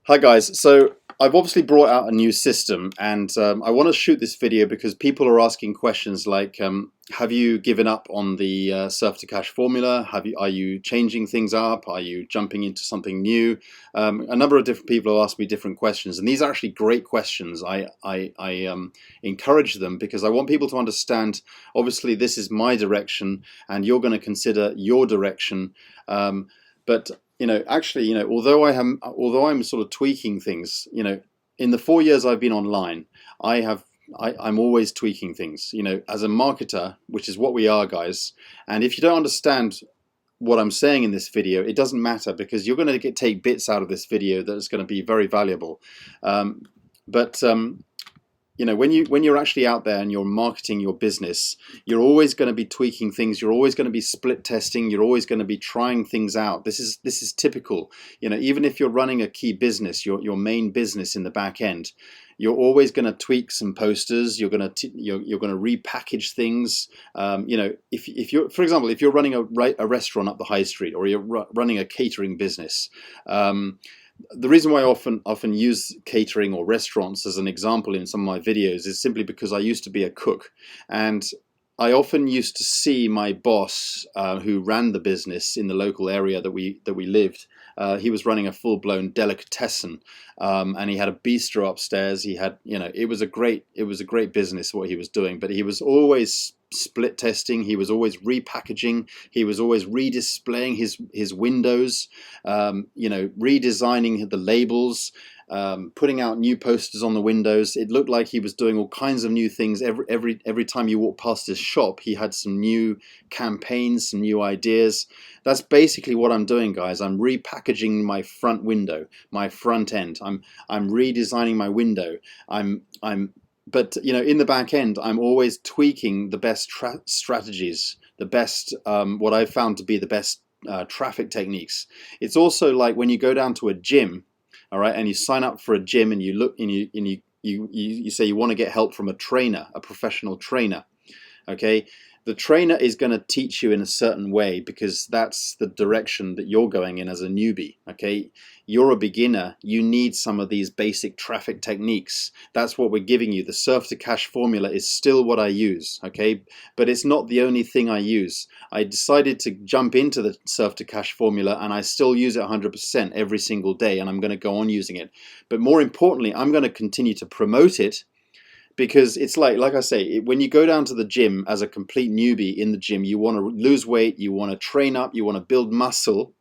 Hi guys, so I've obviously brought out a new system and I want to shoot this video because people are asking questions like have you given up on the surf to cash formula? Are you changing things up? Are you jumping into something new? A number of different people have asked me different questions, and these are actually great questions. I encourage them because I want people to understand, obviously this is my direction and you're going to consider your direction, but actually, although I'm sort of tweaking things, in the 4 years I've been online, I'm always tweaking things, as a marketer, which is what we are, guys. And if you don't understand what I'm saying in this video, it doesn't matter because you're going to take bits out of this video that is going to be very valuable. But when you're actually out there and you're marketing your business, you're always going to be tweaking things. You're always going to be split testing. You're always going to be trying things out. This is typical. Even if you're running a key business, your main business in the back end, you're always going to tweak some posters. You're going to repackage things. If you're, for example, if you're running a restaurant up the high street, or you're running a catering business. The reason why I often use catering or restaurants as an example in some of my videos is simply because I used to be a cook, and I often used to see my boss, who ran the business in the local area that we lived. He was running a full-blown delicatessen, and he had a bistro upstairs. He had, it was a great business what he was doing, but he was always split testing. He was always repackaging. He was always redisplaying his windows, redesigning the labels, putting out new posters on the windows. It looked like he was doing all kinds of new things. Every time you walk past his shop, he had some new campaigns, some new ideas. That's basically what I'm doing, guys. I'm repackaging my front window, my front end. I'm redesigning my window. But in the back end, I'm always tweaking the best strategies, the best what I've found to be the best traffic techniques. It's also like when you go down to a gym, all right, and you sign up for a gym and you look and you say you want to get help from a trainer, a professional trainer. Okay, the trainer is going to teach you in a certain way because that's the direction that you're going in as a newbie. Okay, you're a beginner. You need some of these basic traffic techniques. That's what we're giving you. The surf to cash formula is still what I use. Okay, but it's not the only thing I use. I decided to jump into the surf to cash formula, and I still use it 100% every single day, and I'm going to go on using it. But more importantly, I'm going to continue to promote it. Because it's like I say, when you go down to the gym as a complete newbie in the gym, you want to lose weight, you want to train up, you want to build muscle.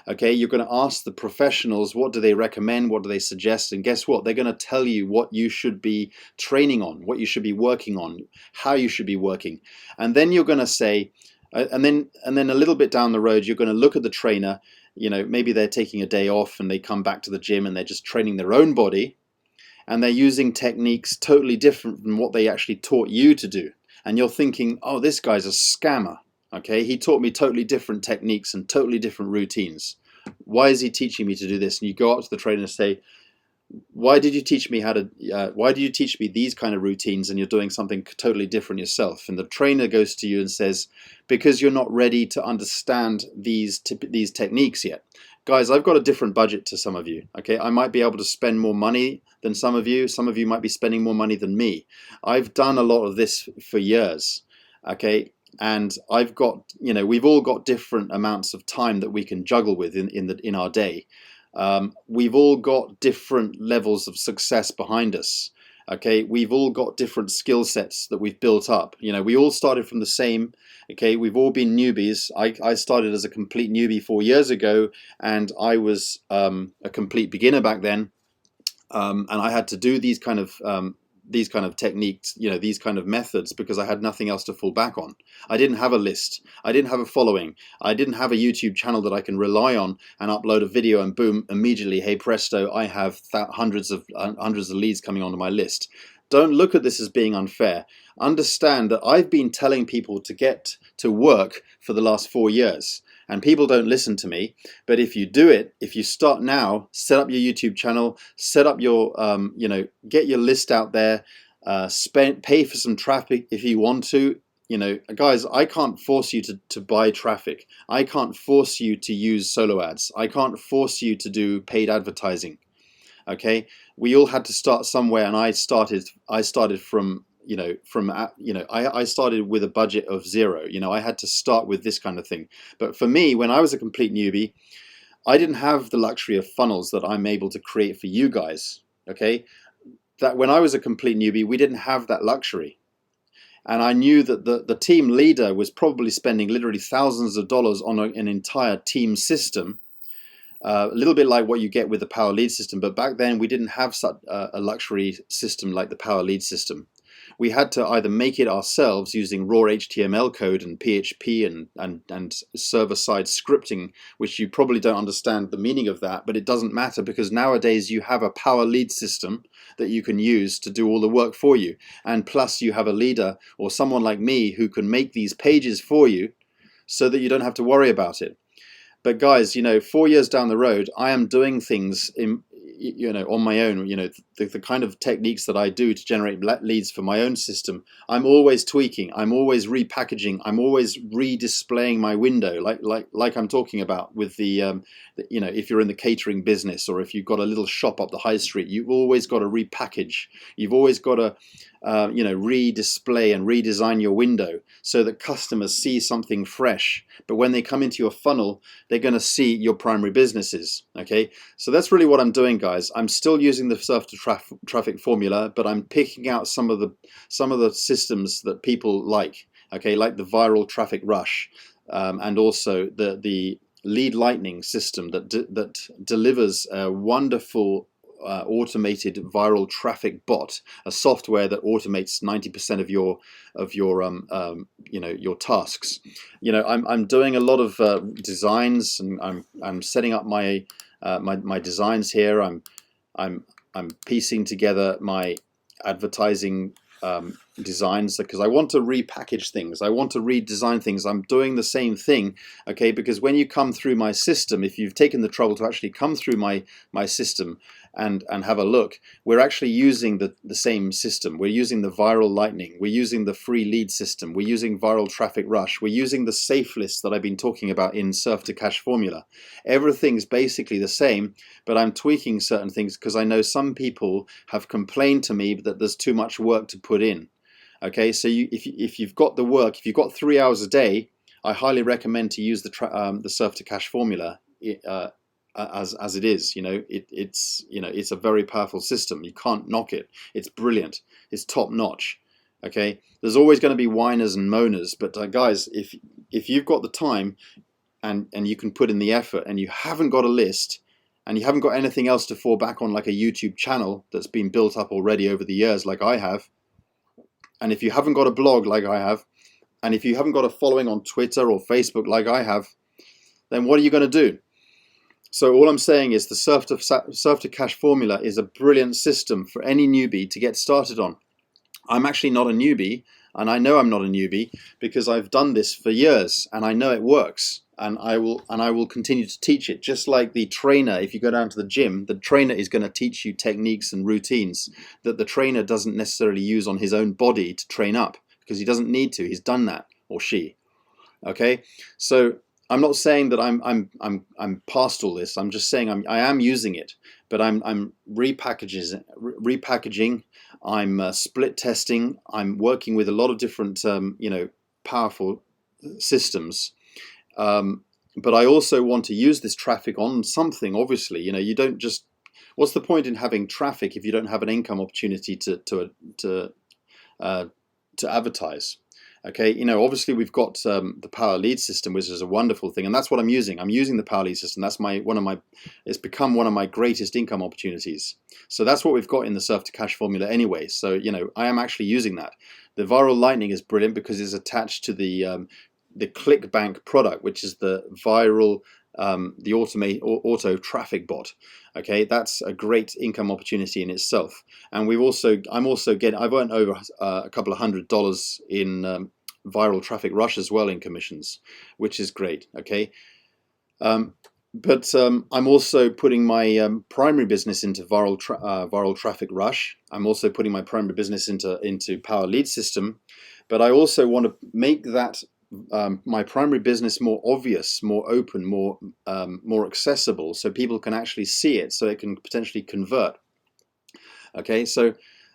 Okay, you're going to ask the professionals, what do they recommend, what do they suggest, and guess what? They're going to tell you what you should be training on, what you should be working on, how you should be working. And then you're going to say, and then a little bit down the road, you're going to look at the trainer. Maybe they're taking a day off and they come back to the gym and they're just training their own body. And they're using techniques totally different from what they actually taught you to do. And you're thinking, oh, this guy's a scammer. Okay, he taught me totally different techniques and totally different routines. Why is he teaching me to do this? And you go up to the trainer and say, why did you teach me these kind of routines and you're doing something totally different yourself? And the trainer goes to you and says, because you're not ready to understand these techniques yet. Guys, I've got a different budget to some of you. Okay, I might be able to spend more money than some of you. Some of you might be spending more money than me. I've done a lot of this for years. Okay, and I've got, we've all got different amounts of time that we can juggle with in our day. We've all got different levels of success behind us. Okay, we've all got different skill sets that we've built up. We all started from the same. Okay, we've all been newbies. I started as a complete newbie 4 years ago, and I was a complete beginner back then. And I had to do these kind of techniques, these kind of methods, because I had nothing else to fall back on. I didn't have a list. I didn't have a following. I didn't have a YouTube channel that I can rely on and upload a video and boom, immediately, hey presto, I have hundreds of leads coming onto my list. Don't look at this as being unfair. Understand that I've been telling people to get to work for the last 4 years. And people don't listen to me. But if you do it, if you start now, set up your YouTube channel, set up your, get your list out there, pay for some traffic if you want to. Guys, I can't force you to buy traffic. I can't force you to use solo ads. I can't force you to do paid advertising. Okay, we all had to start somewhere, and I started from I started with a budget of zero. I had to start with this kind of thing. But for me, when I was a complete newbie, I didn't have the luxury of funnels that I'm able to create for you guys. Okay, that when I was a complete newbie, we didn't have that luxury. And I knew that the team leader was probably spending literally thousands of dollars on an entire team system, a little bit like what you get with the Power Lead system. But back then, we didn't have such a luxury system like the Power Lead system. We had to either make it ourselves using raw HTML code and PHP and server-side scripting, which you probably don't understand the meaning of that, but it doesn't matter because nowadays you have a Power Lead system that you can use to do all the work for you. And plus you have a leader or someone like me who can make these pages for you so that you don't have to worry about it. But guys, 4 years down the road, I am doing things on my own. The kind of techniques that I do to generate leads for my own system, I'm always tweaking, I'm always repackaging, I'm always redisplaying my window, like I'm talking about with if you're in the catering business or if you've got a little shop up the high street, you've always got to repackage. You've always got to redisplay and redesign your window so that customers see something fresh. But when they come into your funnel, they're going to see your primary businesses. Okay, so that's really what I'm doing, guys. I'm still using the surf to traffic formula, but I'm picking out some of the systems that people like. Okay, like the viral traffic rush, and also the lead lightning system that delivers a wonderful automated viral traffic bot, a software that automates 90% of your tasks. I'm doing a lot of designs, and I'm setting up my my designs here. I'm piecing together my advertising designs because I want to repackage things. I want to redesign things. I'm doing the same thing, okay? Because when you come through my system, if you've taken the trouble to actually come through my system and have a look, we're actually using the same system. We're using the viral lightning. We're using the free lead system. We're using viral traffic rush. We're using the safe list that I've been talking about in Surf to Cash formula. Everything's basically the same, but I'm tweaking certain things because I know some people have complained to me that there's too much work to put in. Okay, so if you've got the work, if you've got 3 hours a day, I highly recommend to use the Surf to Cash formula as it is. It's a very powerful system. You can't knock it. It's brilliant. It's top notch. Okay, there's always going to be whiners and moaners, but guys, if you've got the time and you can put in the effort, and you haven't got a list, and you haven't got anything else to fall back on, like a YouTube channel that's been built up already over the years, like I have. And if you haven't got a blog like I have, and if you haven't got a following on Twitter or Facebook like I have, then what are you going to do? So all I'm saying is the Surf to Cash formula is a brilliant system for any newbie to get started on. I'm actually not a newbie, and I know I'm not a newbie because I've done this for years and I know it works. And I will continue to teach it. Just like the trainer, if you go down to the gym, the trainer is going to teach you techniques and routines that the trainer doesn't necessarily use on his own body to train up, because he doesn't need to. He's done that, or she. Okay, so I'm not saying that I'm past all this. I'm just saying I am using it, but I'm repackaging. I'm split testing. I'm working with a lot of different powerful systems. But I also want to use this traffic on something. Obviously, you don't just. What's the point in having traffic if you don't have an income opportunity to advertise? Okay, obviously we've got the Power Lead system, which is a wonderful thing, and that's what I'm using. I'm using the Power Lead system. That's it's become one of my greatest income opportunities. So that's what we've got in the Surf to Cash formula anyway. So I am actually using that. The Viral Lightning is brilliant because it's attached to the ClickBank product, which is the viral, the auto traffic bot. Okay, that's a great income opportunity in itself. And I've earned over a couple of $100 in viral traffic rush as well in commissions, which is great. Okay, but I'm also putting my primary business into viral traffic rush. I'm also putting my primary business into Power Lead system, but I also want to make that my primary business more obvious, more open, more accessible, so people can actually see it, so it can potentially convert. Okay, so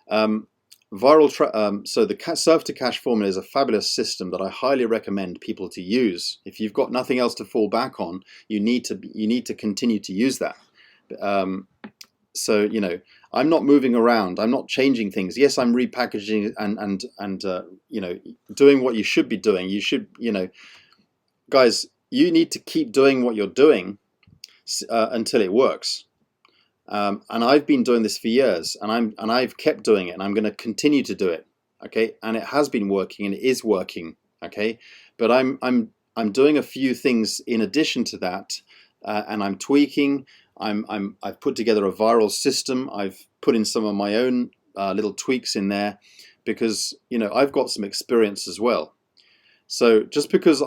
so the Surf to Cash formula is a fabulous system that I highly recommend people to use. If you've got nothing else to fall back on, you need to continue to use that. So I'm not moving around. I'm not changing things. Yes, I'm repackaging and doing what you should be doing. You should, guys, you need to keep doing what you're doing until it works. And I've been doing this for years, and I've kept doing it, and I'm going to continue to do it. Okay, and it has been working, and it is working. Okay, but I'm doing a few things in addition to that, and I'm tweaking. I've put together a viral system. I've put in some of my own little tweaks in there, because I've got some experience as well. So just because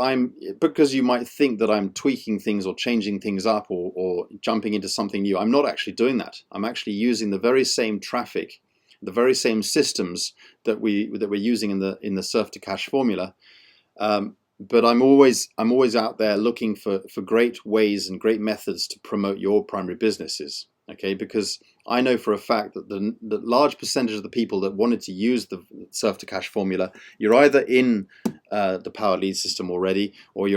you might think that I'm tweaking things or changing things up or jumping into something new, I'm not actually doing that. I'm actually using the very same traffic, the very same systems that we're using in the Surf to Cash formula. But I'm always out there looking for great ways and great methods to promote your primary businesses. Okay, because I know for a fact that the large percentage of the people that wanted to use the Surf to Cash formula, you're either in the Power Lead system already, or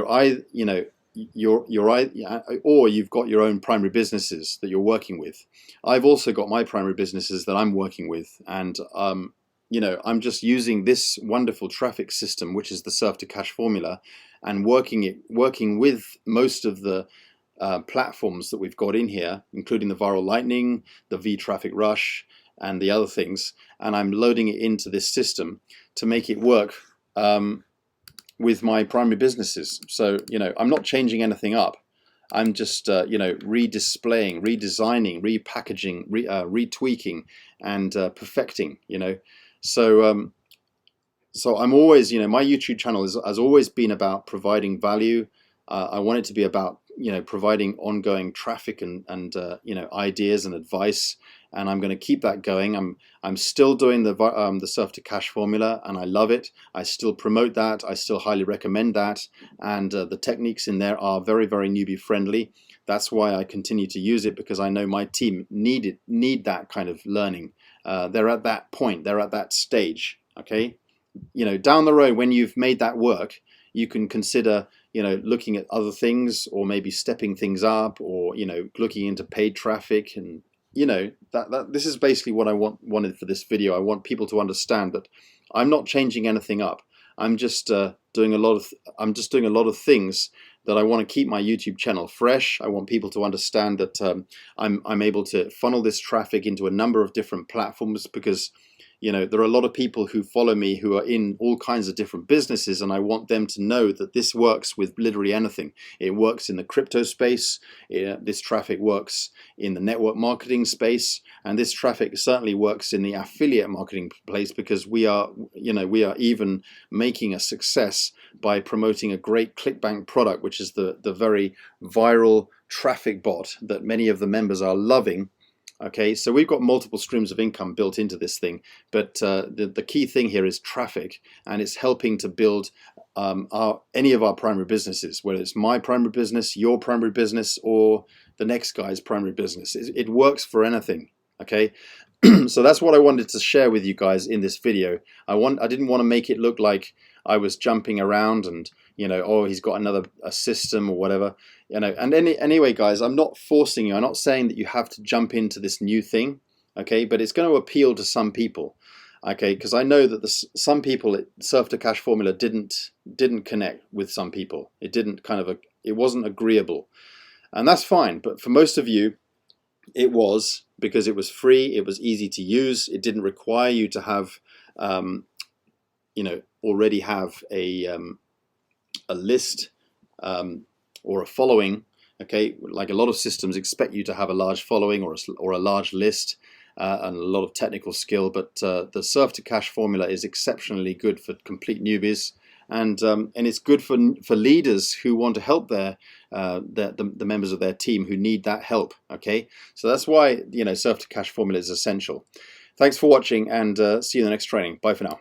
or you've got your own primary businesses that you're working with. I've also got my primary businesses that I'm working with, and I'm just using this wonderful traffic system, which is the Surf to Cash formula, and working with most of the platforms that we've got in here, including the Viral Lightning, the V-Traffic Rush, and the other things, and I'm loading it into this system to make it work with my primary businesses. So I'm not changing anything up. I'm just redisplaying, redesigning, repackaging, retweaking, and perfecting. So I'm always, my YouTube channel has always been about providing value. I want it to be about providing ongoing traffic and ideas and advice, and I'm going to keep that going. I'm still doing the Surf to Cash formula, and I love it. I still promote that. I still highly recommend that, and the techniques in there are very, very newbie friendly. That's why I continue to use it, because I know my team need that kind of learning. They're at that point. They're at that stage. Okay, down the road, when you've made that work, you can consider looking at other things, or maybe stepping things up, or looking into paid traffic. And that this is basically what I wanted for this video. I want people to understand that I'm not changing anything up. I'm just doing a lot of things that I want to keep my YouTube channel fresh. I want people to understand that I'm able to funnel this traffic into a number of different platforms, because there are a lot of people who follow me who are in all kinds of different businesses, and I want them to know that this works with literally anything. It works in the crypto space, this traffic works in the network marketing space, and this traffic certainly works in the affiliate marketing place, because we are even making a success by promoting a great ClickBank product, which is the very viral traffic bot that many of the members are loving. Okay, so we've got multiple streams of income built into this thing, but the key thing here is traffic, and it's helping to build any of our primary businesses, whether it's my primary business, your primary business, or the next guy's primary business. It works for anything. Okay, so that's what I wanted to share with you guys in this video. I didn't want to make it look like I was jumping around and oh, he's got a system or whatever. And anyway, guys, I'm not forcing you. I'm not saying that you have to jump into this new thing, okay? But it's going to appeal to some people, okay? Because I know that some people, Surf to Cash formula didn't connect with some people. It wasn't agreeable, and that's fine. But for most of you, it was, because it was free. It was easy to use. It didn't require you to have, already have a list or a following. Okay, like a lot of systems expect you to have a large following or a large list and a lot of technical skill, but the Surf to Cash formula is exceptionally good for complete newbies, and it's good for leaders who want to help the members of their team who need that help. Okay, so that's why Surf to Cash formula is essential. Thanks for watching, and see you in the next training. Bye for now.